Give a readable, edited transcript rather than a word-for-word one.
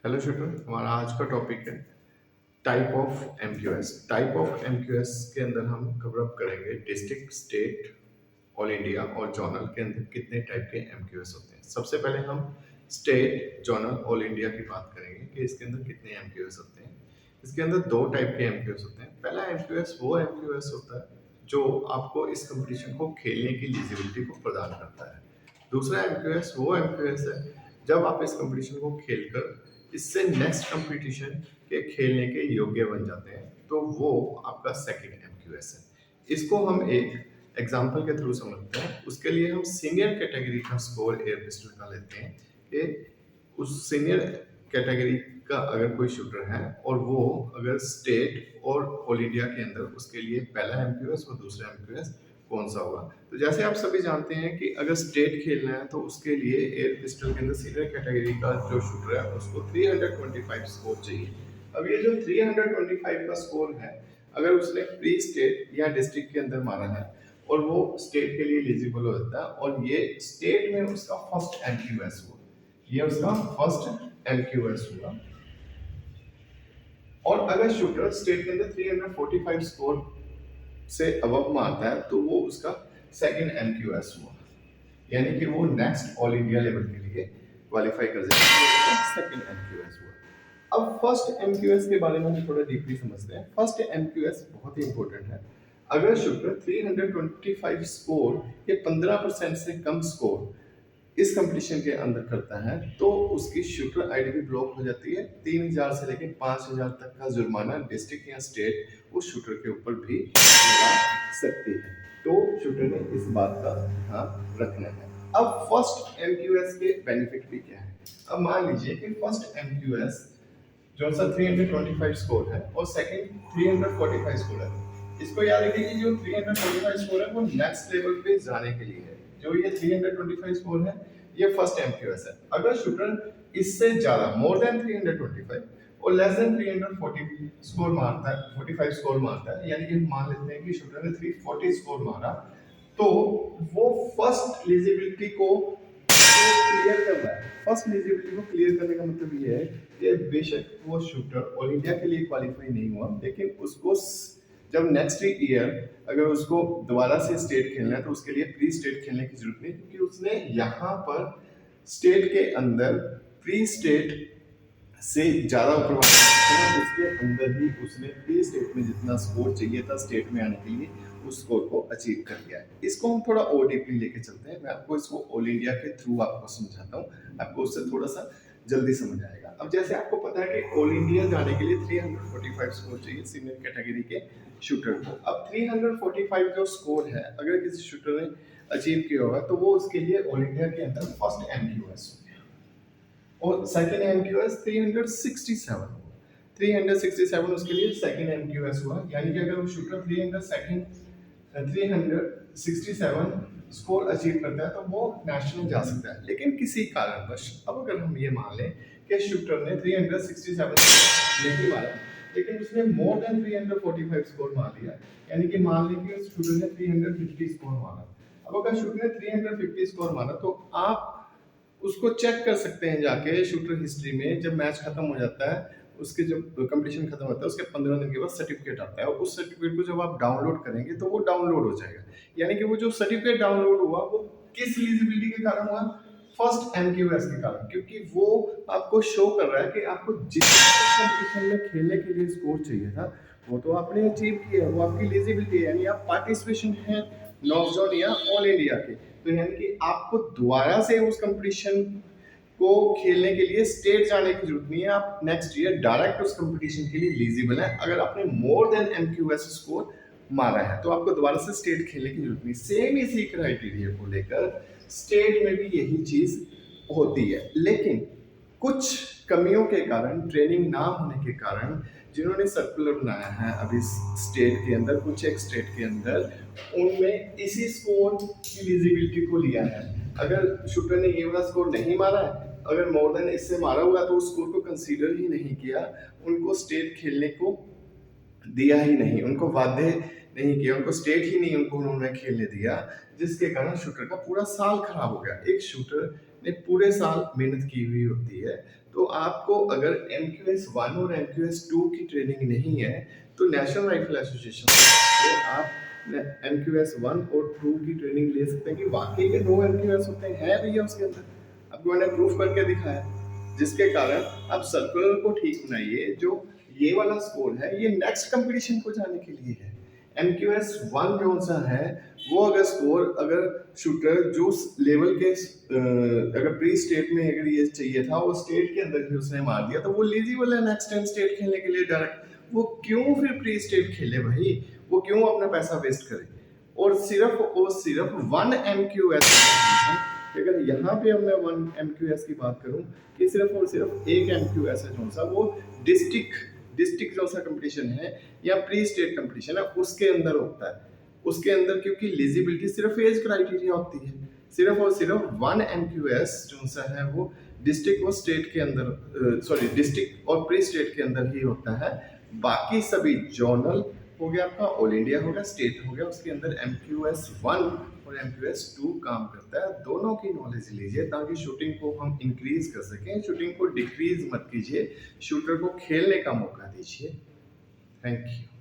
Hello shooter, हमारा आज का टॉपिक है टाइप ऑफ एमक्यूएस। टाइप ऑफ एमक्यूएस के अंदर हम कवर अप करेंगे डिस्ट्रिक्ट, स्टेट, ऑल इंडिया और जोनल के अंदर कितने टाइप के एमक्यूएस होते हैं। सबसे पहले हम स्टेट, जोनल, ऑल इंडिया की बात करेंगे कि इसके अंदर कितने एमक्यूएस होते हैं। इसके अंदर दो टाइप के एमक्यूएस होते हैं। पहला एमक्यूएस वो एमक्यूएस होता है जो आपको इस कंपटीशन को खेलने की एलिजिबिलिटी को प्रदान करता है। दूसरा एमक्यूएस वो एमक्यूएस है जब आप इस कंपटीशन को खेलकर इससे नेक्स्ट कंपटीशन के खेलने के योग्य बन जाते हैं, तो वो आपका सेकंड एमक्यूएस है। इसको हम एक एग्जाम्पल के थ्रू समझते हैं। उसके लिए हम सीनियर कैटेगरी का स्कोर एयर पिस्टल का लेते हैं कि उस सीनियर कैटेगरी का अगर कोई शूटर है और वो अगर स्टेट और ऑल इंडिया के अंदर उसके लिए पहला एमक्यूएस और दूसरा एमक्यूएस कौन सा होगा। तो जैसे आप सभी जानते हैं कि अगर स्टेट खेलना है तो उसके लिए एयर पिस्टल के अंदर सीनियर कैटेगरी का जो शूटर है उसको 325 स्कोर चाहिए। अब ये जो 325 का स्कोर है, अगर उसने प्री स्टेट या डिस्ट्रिक्ट के अंदर मारा है और वो स्टेट के लिए एलिजिबल हो जाता है और ये स्टेट में उसका फर्स्ट एमक्यूएस हुआ, ये उसका फर्स्ट एमक्यूएस हुआ। और अगर शूटर स्टेट के अंदर 345 स्कोर से अबव मारता है तो वो उसका सेकंड एमक्यूएस हुआ, यानी कि वो नेक्स्ट ऑल इंडिया लेवल के लिए क्वालिफाई कर जाएगा। सेकंड एमक्यूएस हुआ। अब फर्स्ट एमक्यूएस के बारे में हम थोड़ा डीपली समझते हैं। फर्स्ट एमक्यूएस बहुत ही इंपॉर्टेंट है। अगर शूटर 325 स्कोर के 15% से कम स्कोर इस कंपटीशन के अंदर करता है तो उसकी शूटर आईडी भी ब्लॉक हो जाती है। 3000 से लेकर 5000 तक का जुर्माना डिस्ट्रिक्ट या स्टेट उस शूटर के ऊपर भी लगा सकती है। तो शूटर ने इस बात का ध्यान रखना है। अब फर्स्ट एमक्यूएस के बेनिफिट भी क्या है। अब मान लीजिए कि फर्स्ट एमक्यूएस जो सा 325 स्कोर है और सेकंड 345 स्कोर है। इसको याद रखिए कि जो 345 स्कोर है वो नेक्स्ट लेवल पे जाने के लिए है। जो ये 325 स्कोर है ये फर्स्ट एमक्यूएस है। अगर शूटर इससे ज्यादा मोर देन 325 और लेस देन 340 स्कोर मारता है, 45 स्कोर मारता है, यानी कि मान लेते हैं कि शूटर ने 340 स्कोर मारा, तो वो फर्स्ट एलिजिबिलिटी को क्लियर कर रहा है। फर्स्ट एलिजिबिलिटी को क्लियर करने का मतलब ये है कि बेशक वो शूटर ऑल इंडिया के लिए क्वालिफाई नहीं हुआ, लेकिन उसको जब नेक्स्ट ईयर अगर उसको दोबारा से स्टेट खेलना है तो उसके लिए प्री स्टेट खेलने की जरूरत नहीं, क्योंकि उसने यहाँ पर स्टेट के अंदर प्री स्टेट से ज्यादा ऊपर उसके अंदर ही उसने प्री स्टेट में जितना स्कोर चाहिए था स्टेट में आने के लिए उस स्कोर को अचीव कर लिया है। इसको हम थोड़ा और डीपली लेके चलते हैं। मैं आपको इसको ऑल इंडिया के थ्रू आपको समझाता हूँ, आपको उससे थोड़ा सा जल्दी समझ आएगा। अब जैसे आपको पता है कि ऑल इंडिया जाने के लिए 345 स्कोर चाहिए सीनियर कैटेगरी के शूटर को। अब 345 जो स्कोर है अगर किसी शूटर ने अचीव किया होगा तो वो उसके लिए ऑल इंडिया के अंदर फर्स्ट एमक्यूएस हो गया और सेकंड एमक्यूएस 367 हुआ। 367 उसके लिए सेकंड एमक्यूएस हुआ, यानी कि अगर वो शूटर 367 स्कोर अचीव करता है तो वो नेशनल जा सकता है। लेकिन किसी कारणवश अब अगर हम ये मान लें कि शूटर ने 367 नहीं मारा लेकिन उसने मोर देन 345 स्कोर मार दिया, यानी कि मान लें कि उस शूटर ने 350 स्कोर मारा। अब अगर शूटर ने 350 स्कोर मारा तो आप उसको चेक कर सकते हैं जाके शूटर हिस्ट्री में। जब मैच खत्म हो जाता है, उसके जब कंपटीशन खत्म होता है उसके 15 दिन के बाद सर्टिफिकेट आता है और उस सर्टिफिकेट को जब आप डाउनलोड करेंगे तो वो डाउनलोड हो जाएगा, यानी कि वो जो सर्टिफिकेट डाउनलोड हुआ वो किस एलिजिबिलिटी के कारण हुआ, फर्स्ट एमक्यूएस के कारण, क्योंकि वो आपको शो कर रहा है कि आपको जिस कंपटीशन में खेलने के लिए स्कोर चाहिए था वो तो आपने अचीव किया, वो आपकी एलिजिबिलिटी है, यानी आप पार्टिसिपेशन है नॉर्थ जोन या ऑल इंडिया के। तो यानी कि आपको दोबारा से उस कंपटीशन को खेलने के लिए स्टेट जाने की जरूरत नहीं है। आप नेक्स्ट ईयर डायरेक्ट उस कंपटीशन के लिए एलिजिबल है। अगर आपने मोर देन एमक्यूएस स्कोर मारा है तो आपको दोबारा से स्टेट खेलने की जरूरत नहीं। सेम इसी क्राइटेरिया को लेकर स्टेट में भी यही चीज होती है, लेकिन कुछ कमियों के कारण, ट्रेनिंग ना होने के कारण, जिन्होंने सर्कुलर बनाया है अभी स्टेट के अंदर, कुछ एक स्टेट के अंदर, उनमें इसी स्कोर की एलिजिबिलिटी को लिया है। अगर शूटर ने ये वाला स्कोर नहीं मारा है, अगर मोर देन इससे मारा हुआ तो उस स्कोर को कंसीडर ही नहीं किया, उनको स्टेट खेलने को दिया ही नहीं, उनको बाध्य नहीं किया, उनको स्टेट ही नहीं उनको उन्होंने खेलने दिया, जिसके कारण शूटर का पूरा साल खराब हो गया। एक शूटर ने पूरे साल मेहनत की हुई होती है तो आपको अगर MQS 1 और MQS 2 की ट्रेनिंग नहीं है तो नेशनल राइफल एसोसिएशन से आप MQS 1 और 2 की ट्रेनिंग ले सकते हैं कि वाकई के 2 MQS होते हैं भैया उसके अंदर। आपको मैंने प्रूफ करके दिखाया, जिसके कारण आप सर्कुलर को ठीक बनाइए। जो ये वाला स्कोर है ये नेक्स्ट कंपटीशन को जाने के लिए है। MQS 1 जो सा है वो अगर स्कोर अगर शूटर जो लेवल के अगर प्री स्टेट में अगर ये चाहिए था वो स्टेट के अंदर ही उसने मार दिया तो वो एलिजिबल है नेक्स्ट टाइम स्टेट खेलने के लिए डायरेक्ट। वो क्यों फिर प्री स्टेट खेले भाई, वो क्यों अपना पैसा वेस्ट करे। और सिर्फ 1 MQS। अगर यहाँ पे अब मैं 1 MQS की बात करूं कि सिर्फ और सिर्फ एक MQS है जो सा वो डिस्ट्रिक्ट जो सा कंपटीशन है या प्री स्टेट कंपटीशन है उसके अंदर होता है। उसके अंदर क्योंकि एलिजिबिलिटी सिर्फ एज क्राइटेरिया होती है, सिर्फ और सिर्फ 1 MQS जो सा है वो डिस्ट्रिक्ट और स्टेट के अंदर डिस्ट्रिक्ट और प्री स्टेट के अंदर ही होता है। बाकी सभी जोनल हो गया, आपका ऑल इंडिया हो गया, स्टेट हो गया, उसके अंदर MQS 1 और MQS 2 काम करता है। दोनों की नॉलेज लीजिए ताकि शूटिंग को हम इंक्रीज कर सकें, शूटिंग को डिक्रीज मत कीजिए, शूटर को खेलने का मौका दीजिए। Thank you.